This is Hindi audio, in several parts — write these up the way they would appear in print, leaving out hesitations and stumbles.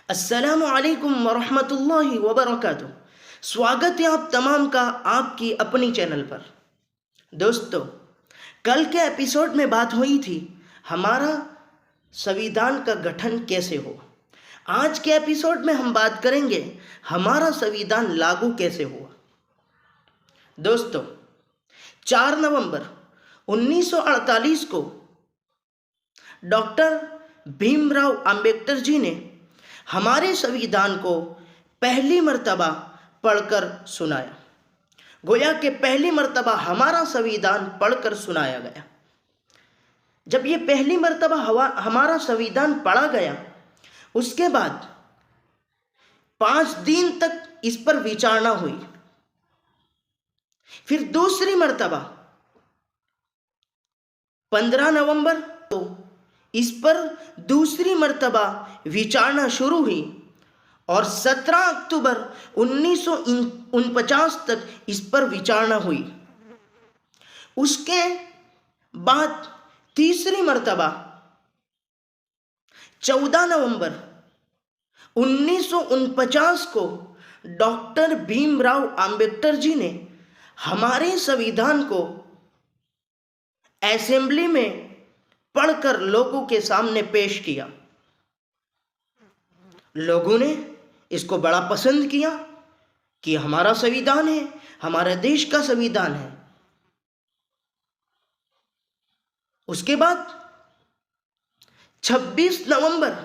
अस्सलामु अलैकुम वरहमतुल्लाहि वबरकातुहू। स्वागत है आप तमाम का आपकी अपनी चैनल पर। दोस्तों, कल के एपिसोड में बात हुई थी हमारा संविधान का गठन कैसे हो। आज के एपिसोड में हम बात करेंगे हमारा संविधान लागू कैसे हुआ। दोस्तों, 4 नवंबर 1948 को डॉक्टर भीमराव अंबेडकर जी ने हमारे संविधान को पहली मर्तबा पढ़कर सुनाया। गोया कि पहली मर्तबा हमारा संविधान पढ़कर सुनाया गया। जब ये पहली मर्तबा हमारा संविधान पढ़ा गया, उसके बाद 5 दिन तक इस पर विचारणा हुई। फिर दूसरी मर्तबा 15 नवंबर को इस पर दूसरी मर्तबा विचारणा शुरू हुई और 17 अक्टूबर 1949 तक इस पर विचारणा हुई। उसके बाद तीसरी मर्तबा 14 नवंबर 1949 को डॉक्टर भीमराव अंबेडकर जी ने हमारे संविधान को असेंबली में पढ़कर लोगों के सामने पेश किया। लोगों ने इसको बड़ा पसंद किया कि हमारा संविधान है, हमारे देश का संविधान है। उसके बाद 26 नवंबर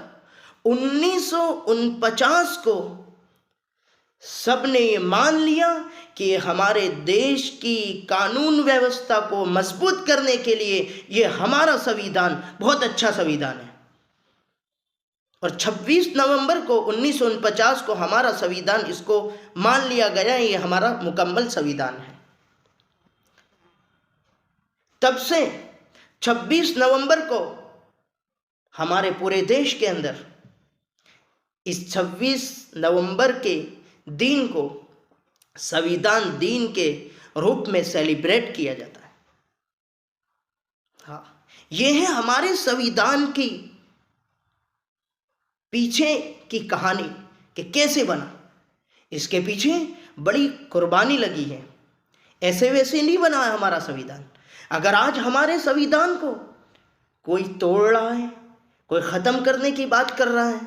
1949 को सबने ये मान लिया कि हमारे देश की कानून व्यवस्था को मजबूत करने के लिए ये हमारा संविधान बहुत अच्छा संविधान है। और 26 नवंबर को 1949 को हमारा संविधान इसको मान लिया गया, ये हमारा मुकम्मल संविधान है। तब से 26 नवंबर को हमारे पूरे देश के अंदर इस 26 नवंबर के दिन को संविधान दिन के रूप में सेलिब्रेट किया जाता है। हाँ, ये है हमारे संविधान की पीछे की कहानी कि कैसे बना। इसके पीछे बड़ी कुर्बानी लगी है। ऐसे वैसे नहीं बना है हमारा संविधान। अगर आज हमारे संविधान को कोई तोड़ रहा है, कोई ख़त्म करने की बात कर रहा है,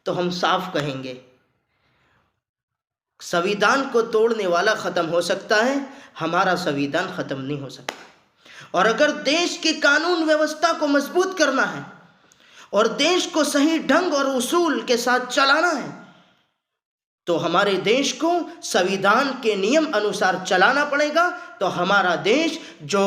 तो हम साफ कहेंगे संविधान को तोड़ने वाला ख़त्म हो सकता है, हमारा संविधान ख़त्म नहीं हो सकता। और अगर देश की कानून व्यवस्था को मजबूत करना है और देश को सही ढंग और उसूल के साथ चलाना है, तो हमारे देश को संविधान के नियम अनुसार चलाना पड़ेगा। तो हमारा देश जो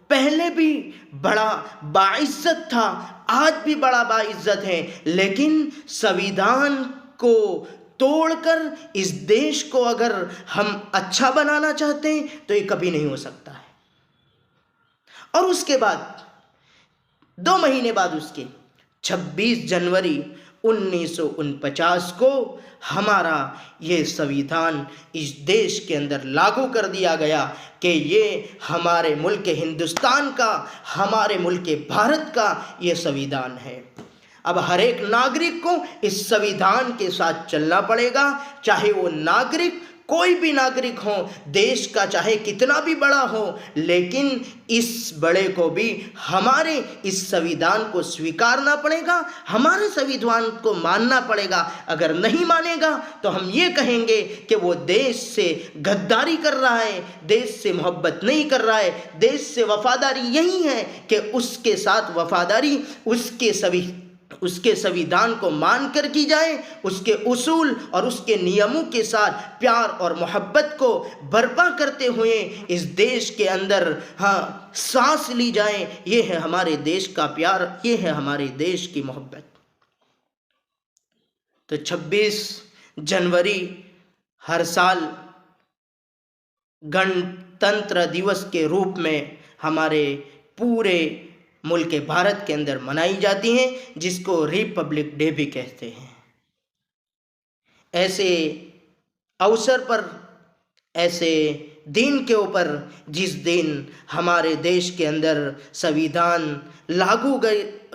पहले भी बड़ा बाइज्जत था, आज भी बड़ा बाइज्जत है, लेकिन संविधान को तोड़कर इस देश को अगर हम अच्छा बनाना चाहते हैं तो ये कभी नहीं हो सकता है। और उसके बाद 2 महीने बाद उसके 26 जनवरी 1949 को हमारा ये संविधान इस देश के अंदर लागू कर दिया गया कि ये हमारे मुल्क हिंदुस्तान का, हमारे मुल्क भारत का ये संविधान है। अब हर एक नागरिक को इस संविधान के साथ चलना पड़ेगा, चाहे वो नागरिक कोई भी नागरिक हो, देश का चाहे कितना भी बड़ा हो, लेकिन इस बड़े को भी हमारे इस संविधान को स्वीकारना पड़ेगा, हमारे संविधान को मानना पड़ेगा। अगर नहीं मानेगा तो हम ये कहेंगे कि वो देश से गद्दारी कर रहा है, देश से मोहब्बत नहीं कर रहा है। देश से वफादारी यही है कि उसके साथ वफादारी उसके संविधान को मानकर की जाए, उसके उसूल और उसके नियमों के साथ प्यार और मोहब्बत को बर्पा करते हुए इस देश के अंदर सांस ली जाए। ये है हमारे देश का प्यार, ये है हमारे देश की मोहब्बत। तो 26 जनवरी हर साल गणतंत्र दिवस के रूप में हमारे पूरे मुल्क भारत के अंदर मनाई जाती हैं, जिसको रिपब्लिक डे भी कहते हैं। ऐसे अवसर पर, ऐसे दिन के ऊपर जिस दिन हमारे देश के अंदर संविधान लागू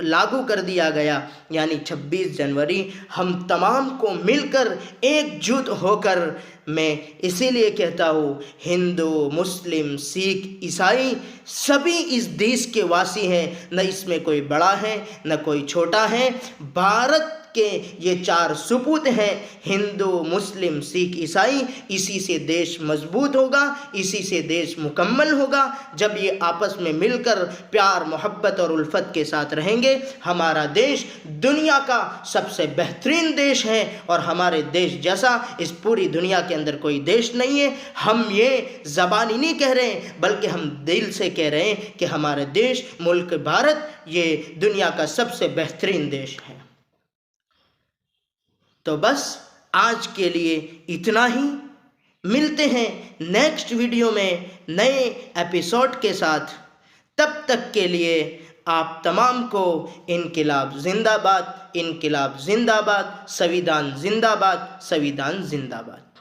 लागू कर दिया गया, यानी 26 जनवरी हम तमाम को मिलकर एकजुट होकर, मैं इसीलिए कहता हूँ हिंदू, मुस्लिम, सिख, ईसाई सभी इस देश के वासी हैं, न इसमें कोई बड़ा है न कोई छोटा है। भारत के ये 4 सुपूत हैं, हिंदू, मुस्लिम, सिख, ईसाई। इसी से देश मजबूत होगा, इसी से देश मुकम्मल होगा। जब ये आपस में मिलकर प्यार, मोहब्बत और उल्फत के साथ रहेंगे, हमारा देश दुनिया का सबसे बेहतरीन देश है और हमारे देश जैसा इस पूरी दुनिया के अंदर कोई देश नहीं है। हम ये ज़बानी नहीं कह रहे हैं, बल्कि हम दिल से कह रहे हैं कि हमारे देश, मुल्क भारत, ये दुनिया का सबसे बेहतरीन देश है। तो बस आज के लिए इतना ही। मिलते हैं नेक्स्ट वीडियो में नए एपिसोड के साथ। तब तक के लिए आप तमाम को इनकिलाब जिंदाबाद, इनकिलाब जिंदाबाद, संविधान जिंदाबाद, संविधान जिंदाबाद।